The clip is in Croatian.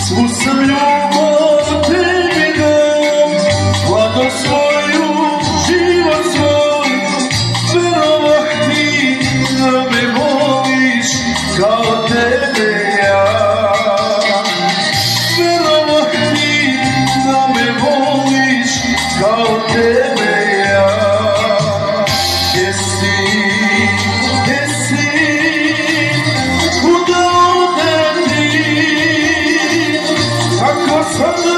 Svu sam ljubav tebi dao, mlado svoju, život svoj. Verovah ti da me voliš kao tebe ja. Verovah ti da me voliš kao tebe ja. Gdje si, kuda odeti, ako sam